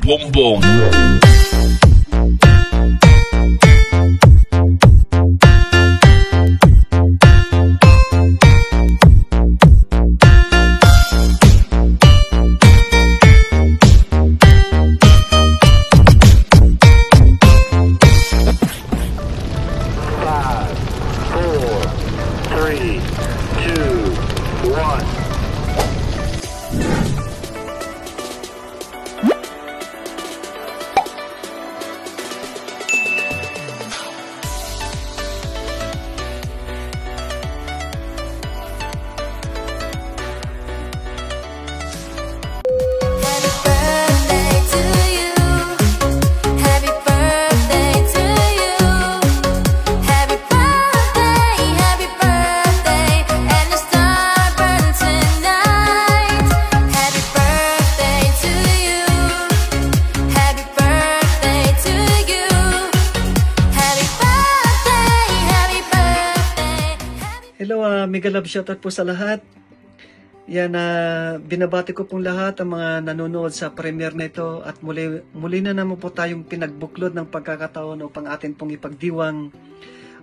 boom boom. Hello, mega love shoutout po sa lahat. Yan, binabati ko pong lahat ang mga nanonood sa premiere nito at muli na naman po tayong pinagbuklod ng pagkakataon upang atin pong ipagdiwang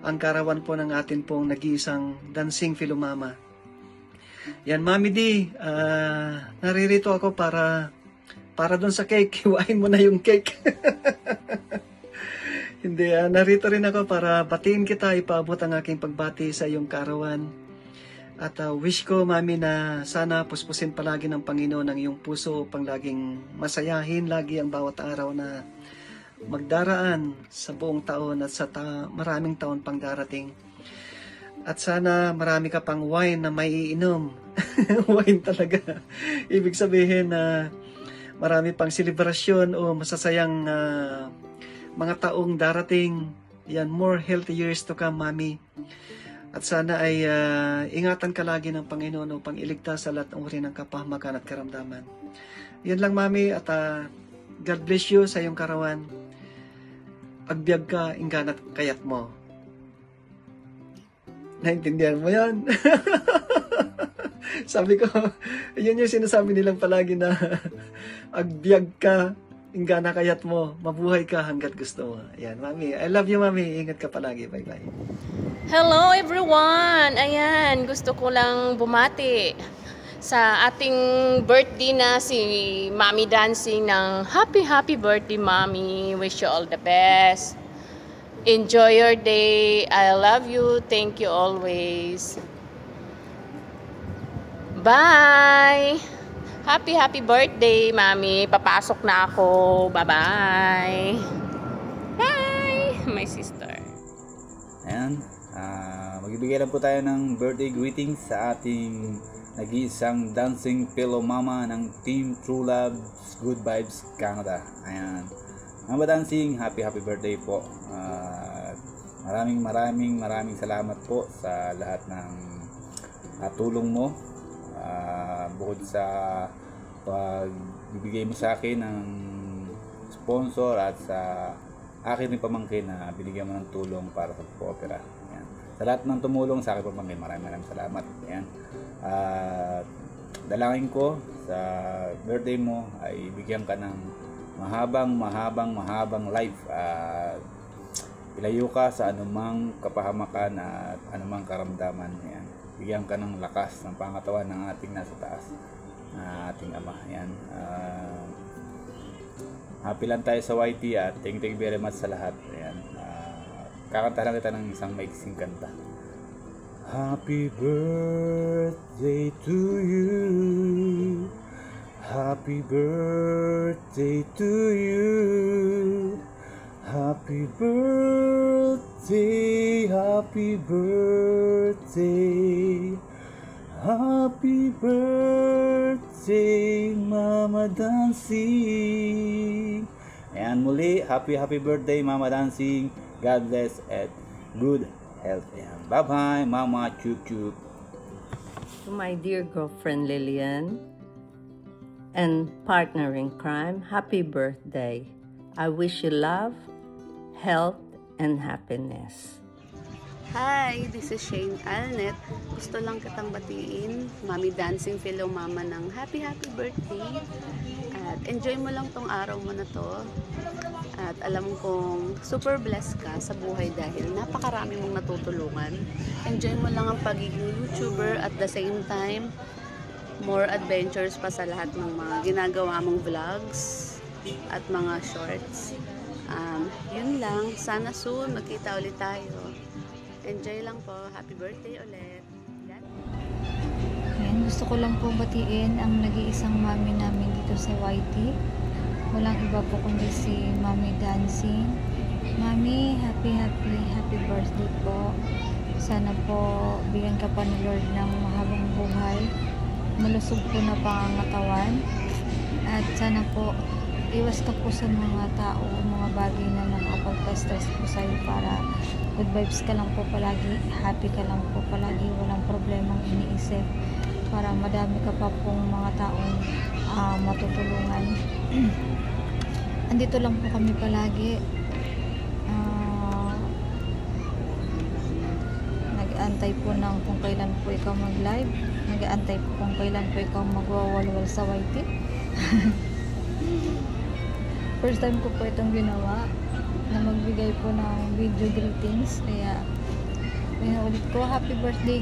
ang karawan po ng atin pong nag-iisang Dancing Philomama. Yan, Mami D, naririto ako para doon sa cake. Hiwain mo na yung cake. Hindi, narito rin ako para batiin kita, ipaabot ang aking pagbati sa iyong karawan. At wish ko, Mami, na sana puspusin palagi ng Panginoon ang iyong puso upang laging masayahin lagi ang bawat araw na magdaraan sa buong taon at sa maraming taon pang darating. At sana marami ka pang wine na may iinom. Wine talaga. Ibig sabihin na marami pang selebrasyon o masasayang mga taong darating. Yan, more healthy years to come, Mami. At sana ay ingatan ka lagi ng Panginoon upang iligtas sa lahat ng uri ng kapahamakan at karamdaman. Yan lang, Mami, at God bless you sa iyong karawan. Agbyag ka, ingganat kayat mo. Naintindihan mo yan? Sabi ko, yun yung sinasabi nilang palagi na agbyag ka, ingana kayat mo, mabuhay ka hanggat gusto mo. Ayan, Mami. I love you, Mami. Ingat ka palagi. Bye-bye. Hello, everyone! Ayan, gusto ko lang bumati sa ating birthday na si Mami Dancing ng happy birthday, Mami. Wish you all the best. Enjoy your day. I love you. Thank you always. Bye! Happy birthday, Mami. Papasok na ako. Bye-bye. Bye! My sister. Ayan. Magbibigay lang po tayo ng birthday greetings sa ating nag-iisang Dancing Philomama ng Team True Loves Good Vibes Canada. Ayan. Mama Dancing, happy birthday po. Maraming salamat po sa lahat ng tulong mo. Bukod sa pagbibigay mo sa akin ng sponsor at sa akin rin pamangkin na binigyan mo ng tulong para sa opera. Yan. Sa lahat ng tumulong sa akin pamangkin, maraming salamat. Yan. Dalangin ko sa birthday mo ay bigyan ka ng mahabang life. Ilayo ka sa anumang kapahamakan at anumang karamdaman. Yan. Bigyan ka ng lakas ng pangatawan ng ating nasa taas na ating Ama. Yan. Happy lang tayo sa YT at thank you very much sa lahat. Ayan. Kakanta lang kita ng isang maiksing kanta. Happy birthday to you. Happy birthday to you. Happy birthday, happy birthday. Happy birthday, Mama Dancing. Ayan, muli, happy birthday, Mama Dancing. God bless at good health. Ayan, bye-bye, Mama. Chup. To my dear girlfriend Lillian and partner in crime, happy birthday. I wish you love, health, and happiness. Hi, this is Shane Alnet. Gusto lang kitang batiin, Mami Dancing Philomama ng happy birthday. At enjoy mo lang tong araw mo na to. At alam kong super blessed ka sa buhay dahil napakarami mong natutulungan. Enjoy mo lang ang pagiging YouTuber at the same time, more adventures pa sa lahat ng mga ginagawa mong vlogs at mga shorts. Yun lang. Sana soon magkita ulit tayo. Enjoy lang po. Happy birthday ulit. Ayan, gusto ko lang po batiin ang nag-iisang mami namin dito sa YT. Walang iba po kundi si Mami Dancing. Mami, happy birthday po. Sana po bigyan ka pa ni Lord ng mahabang buhay. Malusog po na pangangatawan. At sana po iwas ka po sa mga tao, mga bagay na nakapagpa-stress po sa'yo para good vibes ka lang po palagi, happy ka lang po palagi, walang problemang iniisip para madami ka pa pong mga taong matutulungan. Andito lang po kami palagi. Nag-aantay po ng kung kailan po ikaw mag-live. Nag-aantay po kung kailan po ikaw magwawalwal sa YT. First time ko po itong ginawa na magbigay po ng video greetings. Kaya ulit ko, happy birthday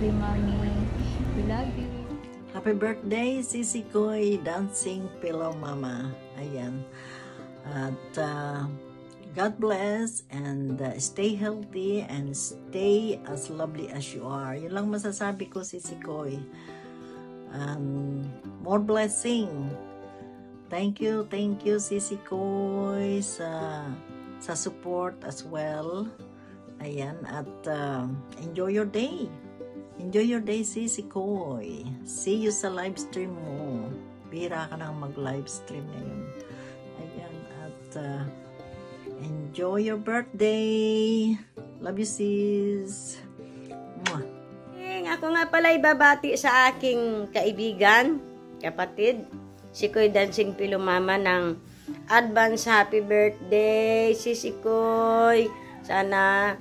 Mami. We love you. Happy birthday, Sisi Koy, Dancing Pillow Mama. Ayan. At God bless and stay healthy and stay as lovely as you are. Yun lang masasabi ko, Sisi Koy. More blessing. Thank you, Sisi Koy, sa support as well. Ayan, at enjoy your day. Enjoy your day, Sisi Koy. See you sa live stream mo. Bihira ka nang mag-live stream ngayon. Ayan, at enjoy your birthday. Love you, sis. Mwah. Ako nga pala ibabati sa aking kaibigan, kapatid, si Koy Dancing Pillow Mama ng advance happy birthday, Sisi Koy. Sana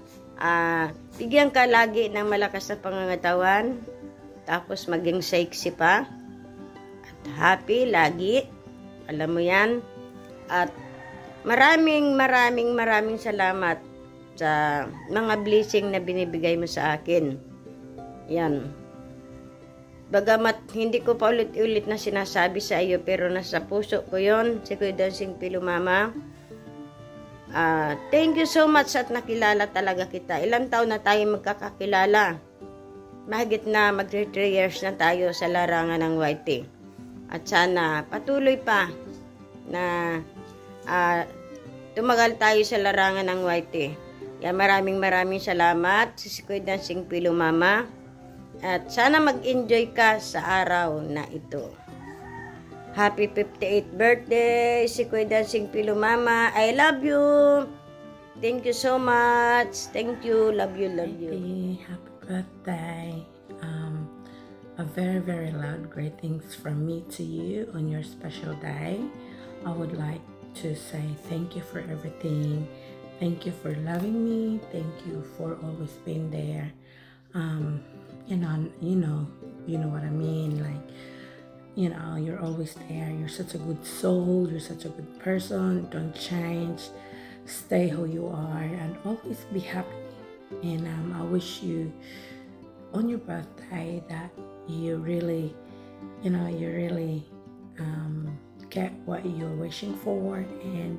bigyan ka lagi ng malakas na pangangatawan, tapos maging sexy pa, at happy lagi. Alam mo yan. At maraming salamat sa mga blessing na binibigay mo sa akin. Yan. Bagamat hindi ko pa ulit-ulit na sinasabi sa iyo, pero nasa puso ko yon, si Koy Dancing Pillow Mama. Thank you so much at nakilala talaga kita. Ilang taon na tayo magkakakilala. Mahigit na mag-3 years na tayo sa larangan ng YT. At sana patuloy pa na tumagal tayo sa larangan ng YT. Kaya maraming salamat si Koy Dancing Pillow Mama. At sana mag-enjoy ka sa araw na ito. Happy 58th birthday, si Koy Dancing Pillow Mama. I love you. Thank you so much. Thank you. Love you. Happy birthday. A very loud greetings from me to you on your special day. I would like to say thank you for everything. Thank you for loving me. Thank you for always being there. You know what I mean, like, you're always there. You're such a good soul, you're such a good person. Don't change, stay who you are, and always be happy. And I wish you on your birthday that you really get what you're wishing for, and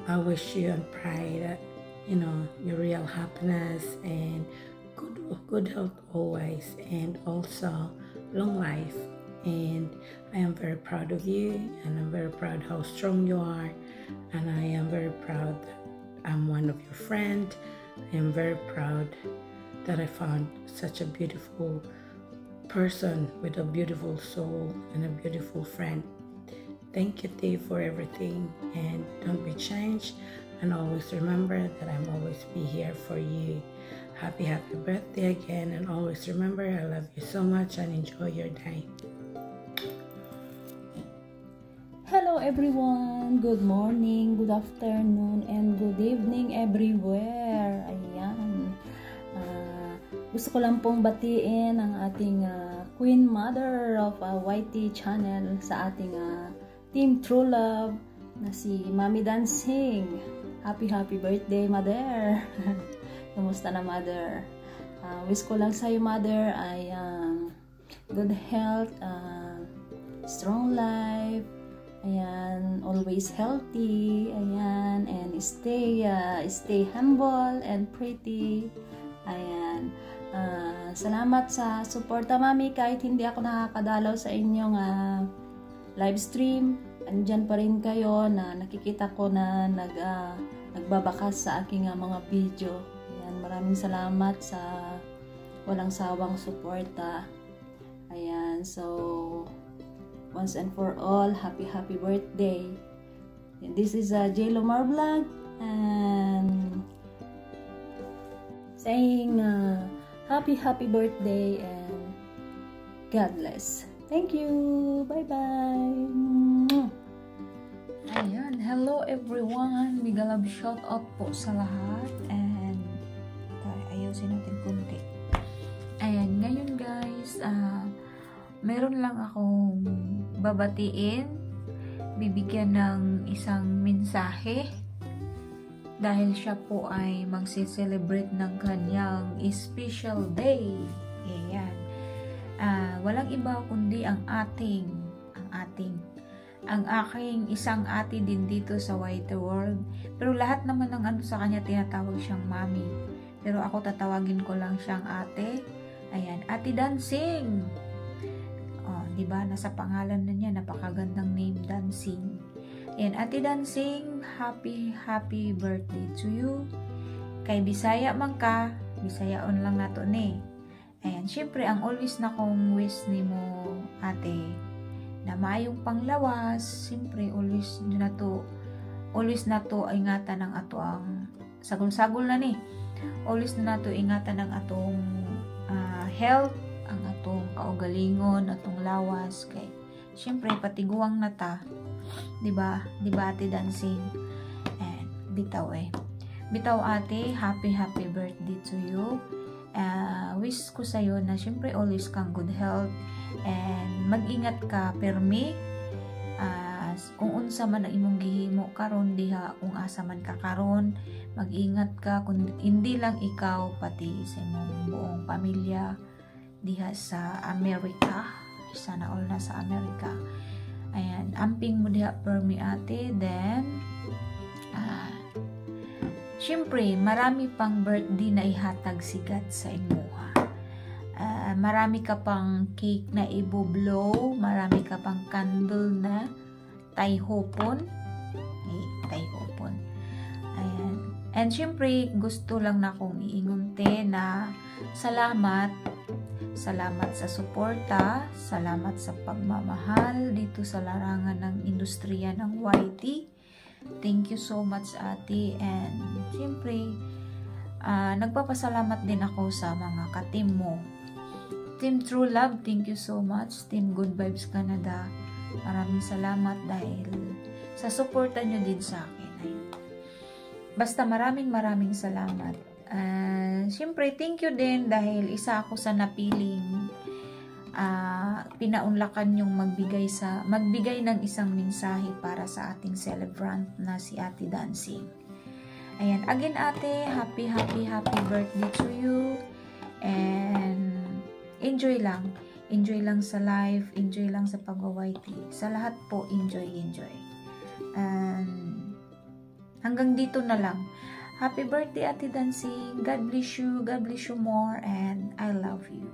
I wish you and pray that your real happiness and good health always, and also long life. And I am very proud of you, and I'm very proud how strong you are, and I am very proud that I'm one of your friends. I am very proud that I found such a beautiful person with a beautiful soul and a beautiful friend. Thank you, T, for everything, and don't be changed, and always remember that I'm always be here for you. Happy birthday again, and always remember I love you so much, and enjoy your day. Hello everyone! Good morning, good afternoon, and good evening everywhere. Ayan. gusto ko lang pong batiin ang ating Queen Mother of YT channel sa ating Team True Love na si Mami Dancing. Happy birthday, Mother! Kumusta na, Mother? Wish ko lang sa'yo, Mother, ay good health, strong life, ayan, always healthy, ayan, and stay humble and pretty, ayan. Salamat sa suporta, Mami, kahit hindi ako nakakadalaw sa inyong live stream, andyan pa rin kayo na nakikita ko na nagbabakas sa aking mga video. Ayan, maraming salamat sa walang sawang suporta. Ayan, so once and for all, happy birthday. And this is J. Lomar Vlog and saying happy birthday and God bless. Thank you. Bye-bye. Ayan. Hello everyone. Mega love shout out po sa lahat. And ayusin natin kunti. Ayan. Ngayon guys, meron lang akong babatiin. Bibigyan ng isang mensahe. Dahil siya po ay magsi-celebrate ng kanyang special day. Ayan. Walang iba kundi ang aking isang ate din dito sa YT World. Pero lahat naman ng sa kanya tinatawag siyang Mami. Pero ako tatawagin ko lang siyang ate. Ayan, Ate Dancing. Diba? Nasa pangalan na niya, napakagandang name, Dancing. Ayan, Ate Dancing, happy birthday to you. Kay Bisaya man ka, Bisayaon lang nato ni. Ayan, syempre, ang always na kong wish ni mo, ate, na mayong panglawas, syempre, always na to ingatan ng ato ang sagol-sagol na ni. Always na nato ingatan ng atong health, ang atong kaugalingon, atong lawas, kay syempre, patiguang na ta. Diba, Ate Dancing? And, bitaw ate, happy birthday to you. Wish ko sa'yo na syempre always kang good health and mag-ingat ka permi kung unsa man ang imong gihimo karon diha, kung asa man ka karon, mag-ingat ka, kung hindi lang ikaw, pati sa imong buong pamilya diha sa Amerika. Sana all na sa Amerika. Ayan, amping mo diha permi ate. Then syempre, marami pang birthday na ihatag si God sa imuha. Marami ka pang cake na iboblow, marami ka pang candle na tayhopon. Tayhopon. Ayan. And syempre, gusto lang na akong iingunte na salamat sa suporta, salamat sa pagmamahal dito sa larangan ng industriya ng YT. Thank you so much, ate. And siyempre, nagpapasalamat din ako sa mga ka-team mo. Team True Love, thank you so much. Team Good Vibes Canada, maraming salamat dahil sa suporta nyo din sa akin. Ayun. Basta maraming salamat. Siyempre, thank you din dahil isa ako sa napiling pinaunlakan yung magbigay ng isang mensahe para sa ating celebrant na si Ate Dancing. Ayan, again ate, happy birthday to you, and enjoy lang sa life, enjoy lang sa pag-YT, sa lahat po, enjoy. And hanggang dito na lang. Happy birthday, Ate Dancing. God bless you more, and I love you.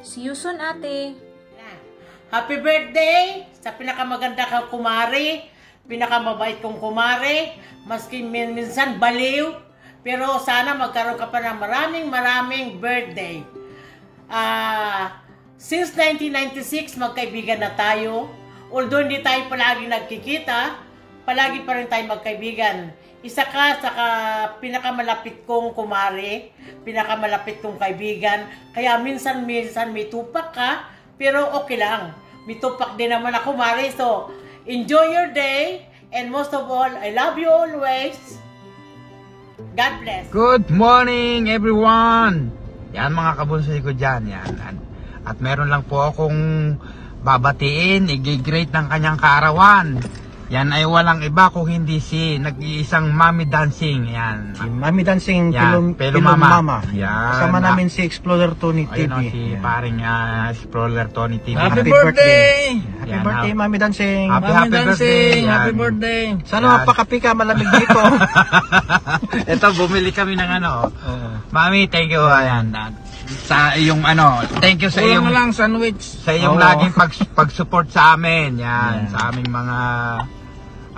See you soon, ate. Happy birthday sa pinakamaganda kang kumare, pinakamabait kong kumare, maski minsan baliw, pero sana magkaroon ka pa ng maraming birthday. Since 1996, magkaibigan na tayo. Although hindi tayo palagi nagkikita, palagi pa rin tayo magkaibigan. Isa ka sa pinakamalapit kong kumare, pinakamalapit kong kaibigan. Kaya minsan may tupak ka, pero okay lang. May tupak din naman ako, kumare. So, enjoy your day. And most of all, I love you always. God bless. Good morning everyone! Yan mga kabunsoy ko dyan. Yan. At meron lang po akong babatiin, i-greet ng kanyang kaarawan. Yan ay walang iba kung hindi si nag-iisang Mami Dancing. Yan. Si Mami Dancing, Pelo Mama. Yan. Kasama namin si Explorer Tony TV. Ayun si paring Explorer Tony TV. Happy birthday! Happy Yan, birthday, Mami Dancing! Happy birthday! Happy birthday! Sana mapakapika, malamig dito. Ito, bumili kami ng ano. Mami, thank you. Ayan. Sa iyong thank you sa iyong lang sandwich. Sa iyong laging pag-support sa amin. Yan, sa aming mga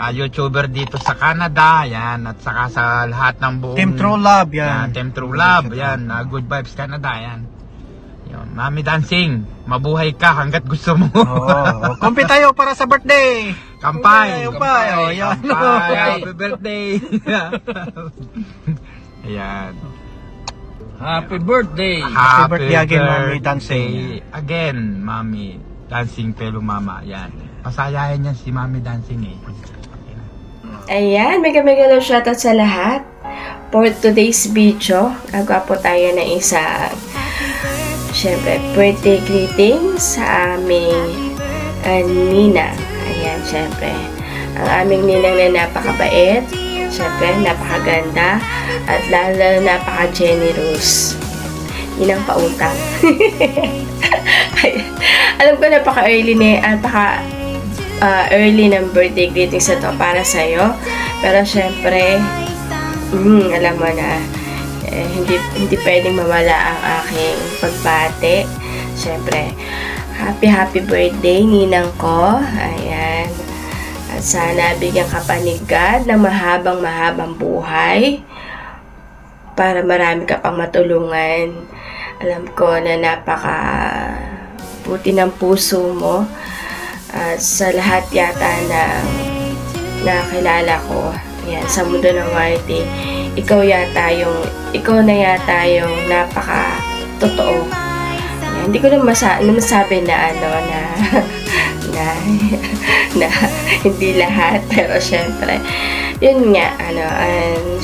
YouTuber dito sa Canada. Yan, at saka sa lahat ng buong Team True Love, yan. Team True Love, yan. Good Vibes Canada, yan. Yun, Mami Dancing, mabuhay ka hanggat gusto mo. Kumpi tayo para sa birthday. Kampay. Kampay. Happy birthday. Ayan. Happy birthday. Happy birthday again, Mami Dancing. Again, Mami Dancing Pelo Mama. Yan. Pasayahin yan si Mami Dancing eh. Ayan, mega love shoutout sa lahat. For today's video, gagawa po tayo ng isa, syempre, birthday greetings sa aming Nina. Ayan, syempre, ang aming ninang na napakabait, syempre, napakaganda, at lalo napaka-generous. Yun ang pautang. Alam ko napaka-early early ng birthday greetings na to para sa'yo. Pero syempre, alam mo na, hindi pwedeng mawala ang aking pagbate. Syempre, happy birthday, ninang ko. Ayan. At sana bigyan ka pa ni God ng mahabang buhay para marami ka pang matulungan. Alam ko na napaka buti ng puso mo. Sa lahat yata na nakilala ko, yan, sa mundo ng YT, ikaw na yata yung napaka totoo. Yan, hindi ko na masabi na na hindi lahat, pero syempre yun nga,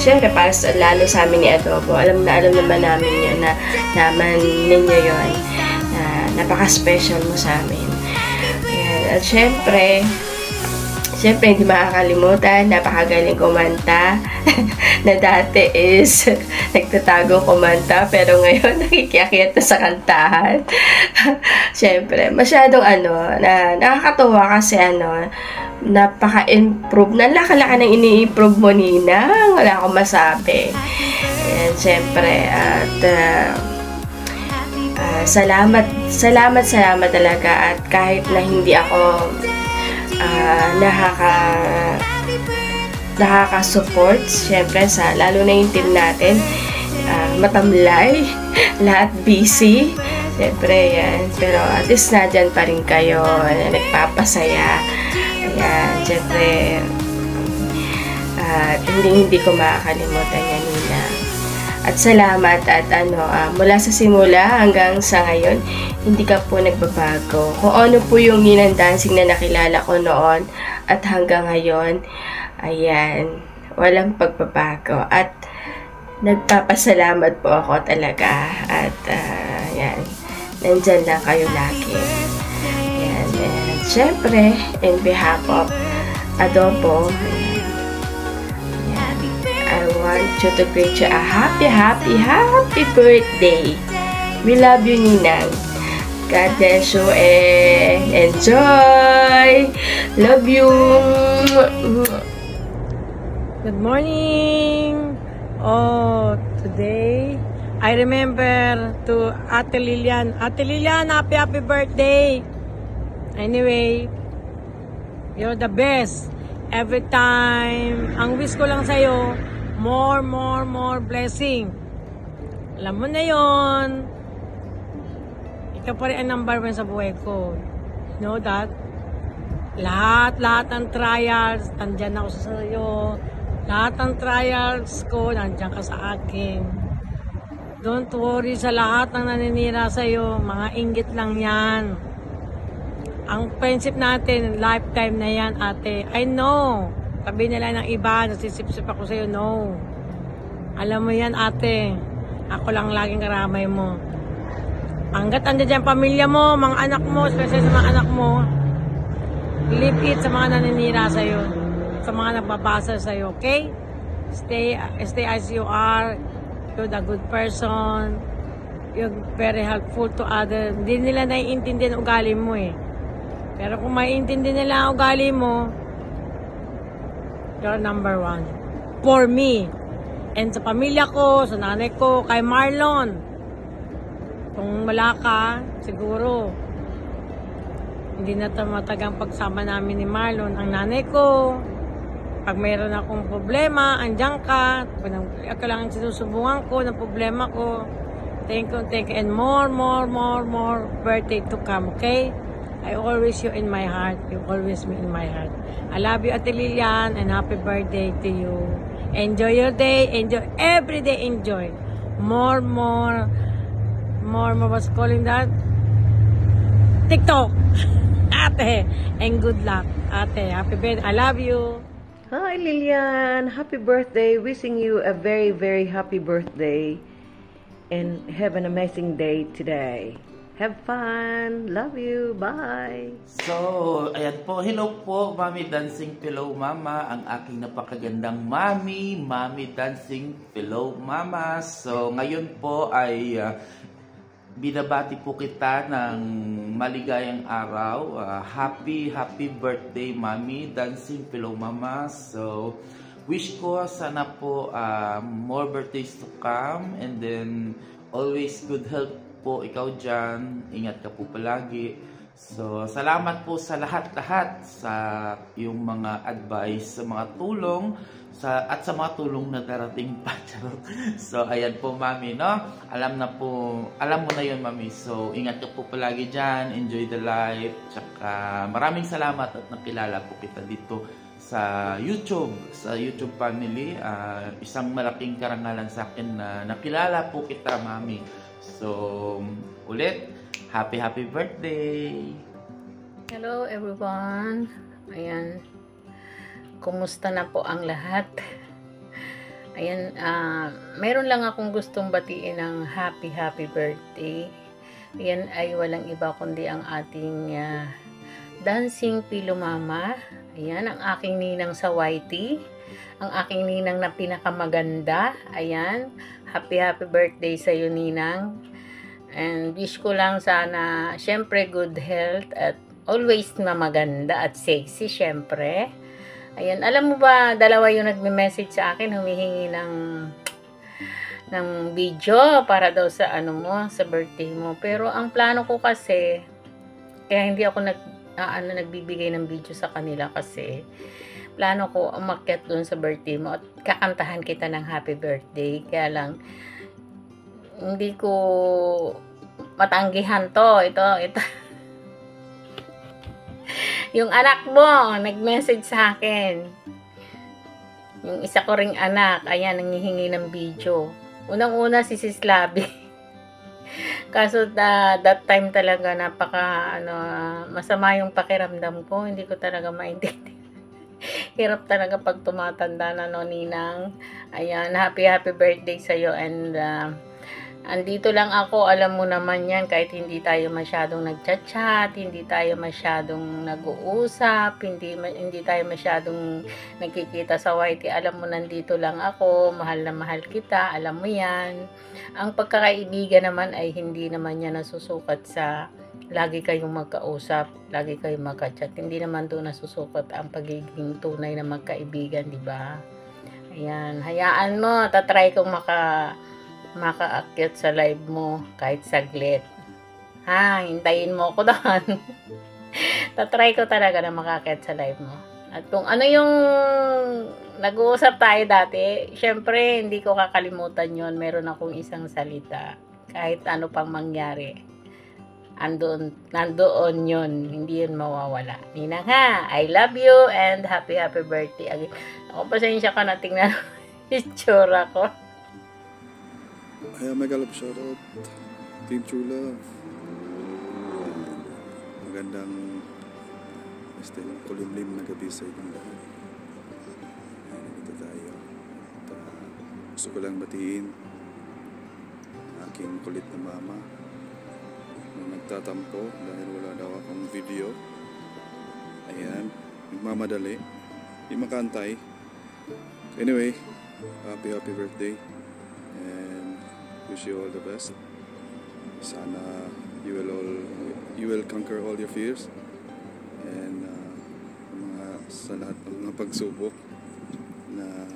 syempre para lalo sa amin ni Adobo, alam naman namin yun, naman ninyo yun, na napaka-special mo sa amin. At syempre, hindi makakalimutan, napakagaling kumanta, na dati is nagtatago kumanta, pero ngayon nakikiakyat na sa kantahan. Syempre, masyadong na nakakatuwa kasi napaka-improve, laka-laka ng ini-improve mo, Nina, wala akong masabi. Ayan, syempre, at salamat talaga, at kahit na hindi ako nakaka-support, syempre lalo na yung team natin, matamlay, lahat busy, syempre yan, pero at least nadyan pa rin kayo, nagpapasaya. Ayan, syempre hindi ko makakalimutan yan, Nina. At salamat, at mula sa simula hanggang sa ngayon, hindi ka po nagbabago. Kung ano po yung Ninang Dancing na nakilala ko noon at hanggang ngayon, ayan, walang pagbabago. At nagpapasalamat po ako talaga. At ayan, nandyan lang kayo lagi. Ayan, and syempre, in behalf of Adobo, I want you to greet you a happy birthday. We love you, Ninang. God bless you and enjoy. Love you. Good morning. Today I remember to Ate Lilian. Ate Lilian, happy birthday. Anyway, you're the best. Every time, ang wish ko lang sa'yo, more blessing. Alam mo na yon. Ikaw pa rin ang number 1 sa buhay ko. You know that? Lahat ng trials, nandyan ako sa iyo. Lahat ng trials ko, nandyan ka sa akin. Don't worry sa lahat ng naninira sa iyo. Mga inggit lang yan. Ang friendship natin, lifetime na yan, ate. I know. Sabi nila ng iba, nasisip-sip ako sa'yo. No. Alam mo yan, ate. Ako lang laging karamay mo. Hanggat andyan dyan pamilya mo, mga anak mo, especially sa mga anak mo, leave it sa mga naninira sa'yo, sa mga nagbabasa sa'yo, okay? Stay as you are. You're a good person. You're very helpful to others. Hindi nila naiintindihan ang ugali mo eh. Pero kung maiintindihan nila ang ugali mo, you're number one. For me. And sa pamilya ko, sa nanay ko, kay Marlon. Kung wala ka, siguro, hindi na matagang pagsama namin ni Marlon. Ang nanay ko, pag mayroon akong problema, andyan ka. Ako lang ang sinusubukan ko ng problema ko. Thank you. And more birthday to come, okay? I always you in my heart. You always me in my heart. I love you, Ate Lilian, and happy birthday to you. Enjoy your day. Enjoy. Every day, enjoy. More, what's calling that? TikTok. Ate. And good luck. Ate, happy birthday. I love you. Hi, Lilian. Happy birthday. Wishing you a very, very happy birthday. And have an amazing day today. Have fun. Love you. Bye. So, ayan po. Hello po, Mami Dancing Pillow Mama. Ang aking napakagandang Mami Dancing Pillow Mama. So, ngayon po ay binabati po kita ng maligayang araw. Happy birthday, Mami Dancing Pillow Mama. So, wish ko sana po more birthdays to come, and then always good health po ikaw dyan. Ingat ka po palagi. So, salamat po sa lahat-lahat sa yung mga advice, sa mga tulong, at sa mga tulong na darating pa. So, ayan po, Mami, no? Alam mo na yun, Mami. So, ingat ka po palagi dyan. Enjoy the life. Tsaka, maraming salamat at nakilala po kita dito sa YouTube family. Isang malaking karangalan sa akin na nakilala po kita, Mami. So, ulit, happy birthday! Hello everyone. Ayan. Kumusta na po ang lahat? Ayan, meron lang akong gustong batiin ng happy birthday. Ayan ay walang iba kundi ang ating Dancing Pillow Mama. Ayan, ang aking ninang sa YT. Ang aking ninang na pinakamaganda. Ayan, happy birthday sa iyo, Ninang. And wish ko lang sana, syempre, good health at always na maganda at sexy, syempre. Ayan, alam mo ba, dalawa yung nagme-message sa akin, humihingi ng video para daw sa sa birthday mo. Pero ang plano ko kasi, kaya hindi ako nagbibigay ng video sa kanila kasi plano ko umakyat doon sa birthday mo at kakantahan kita ng happy birthday. Kaya lang, hindi ko matanggihan to. Ito. Yung anak mo, nag-message sa akin. Yung isa ko ring anak, ayan, nangihingi ng video. Unang-una si Sis Labi. Kaso that time talaga masama yung pakiramdam ko. Hindi ko talaga maintindihan. Hirap talaga pag tumatanda na, no, Ninang. Ayan, happy birthday sa'yo. And andito lang ako, alam mo naman yan, kahit hindi tayo masyadong nagchat-chat, hindi tayo masyadong nag-uusap, hindi tayo masyadong nagkikita sa YT, alam mo, nandito lang ako, mahal na mahal kita, alam mo yan. Ang pagkakaibigan naman ay hindi naman yan nasusukat sa lagi kayong magkausap, lagi kayong magka-chat. Hindi naman doon nasusukat ang pagiging tunay na magkaibigan, di ba? Ayan, hayaan mo, tatry kong makaakyat sa live mo kahit saglit. Hintayin mo ako doon. Tatry ko talaga na makaakyat sa live mo. At kung ano yung nag-uusap tayo dati, syempre hindi ko kakalimutan yon. Meron akong isang salita. Kahit ano pang mangyari, nandoon yon. Hindi yun mawawala. Ninang ha, I love you and happy birthday again. Ako, pasensya ka na, tingnan yung itsura ko. Ay, mega love shoutout Team True Love. Magandang kulimlim na gabi sa inyong lahat. Nandito tayo. Gusto ko lang batiin aking kulit na mama na nagtatampo dahil wala daw akong video. Ayan, nagmamadali, di makantay. Anyway, happy birthday and wish you all the best. Sana you will conquer all your fears and sa lahat ng mga pagsubok na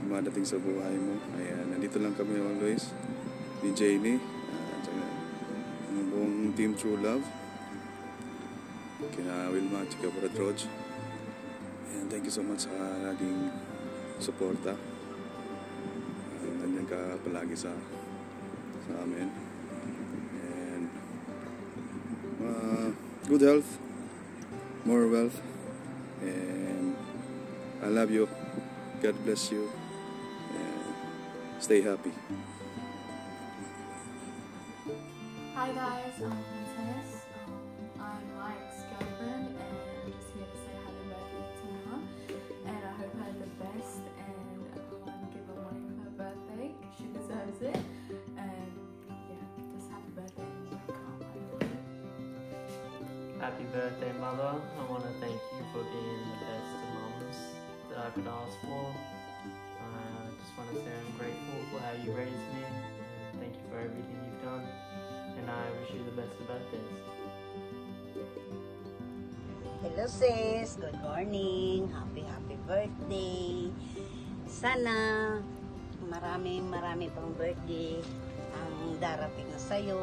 madating sa buhay mo. Ayan, nandito lang kami always ni Janie at ang buong Team True Love, kina Wilma at kina Brad Rog. And thank you so much sa laging suporta. Nandiyan ka palagi sa amin. And good health, more wealth, and I love you. God bless you. Stay happy. Hi guys, I'm Princess. I'm Mike's girlfriend and I'm just here to say happy birthday to her. And I hope her the best and give her money for her birthday. She deserves it. And yeah, just happy birthday. Happy birthday, Mother. I want to thank you for being the best of moms that I could ask for. I want to say I'm grateful for how you raised me. Thank you for everything you've done, and I wish you the best of birthdays. Hello sis, good morning. Happy birthday. Sana marami pang birthday ang darating na sa'yo.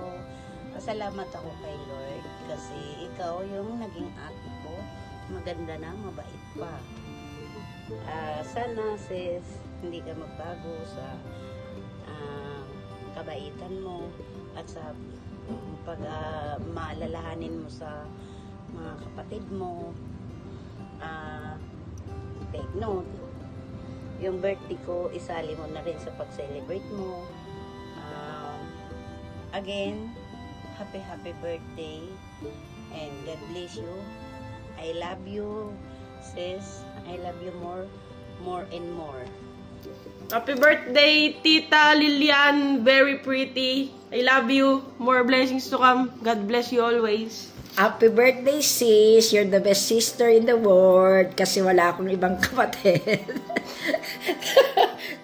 Pasalamat ako kay Lord kasi ikaw yung naging ate ko. Maganda na, mabait pa. Sana sis, hindi ka magbago sa kabaitan mo at sa maalalahanin mo sa mga kapatid mo. Take note, yung birthday ko, isali mo na rin sa pag-celebrate mo. Again, happy birthday and God bless you. I love you sis, I love you more and more. Happy birthday, Tita Lilian. Very pretty. I love you. More blessings to come. God bless you always. Happy birthday, sis. You're the best sister in the world kasi wala akong ibang kapatid.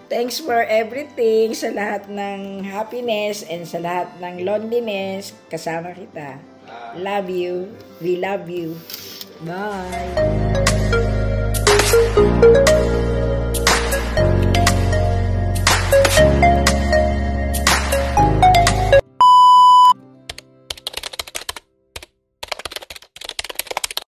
Thanks for everything, sa lahat ng happiness and sa lahat ng loneliness. Kasama kita. Love you. We love you. Bye.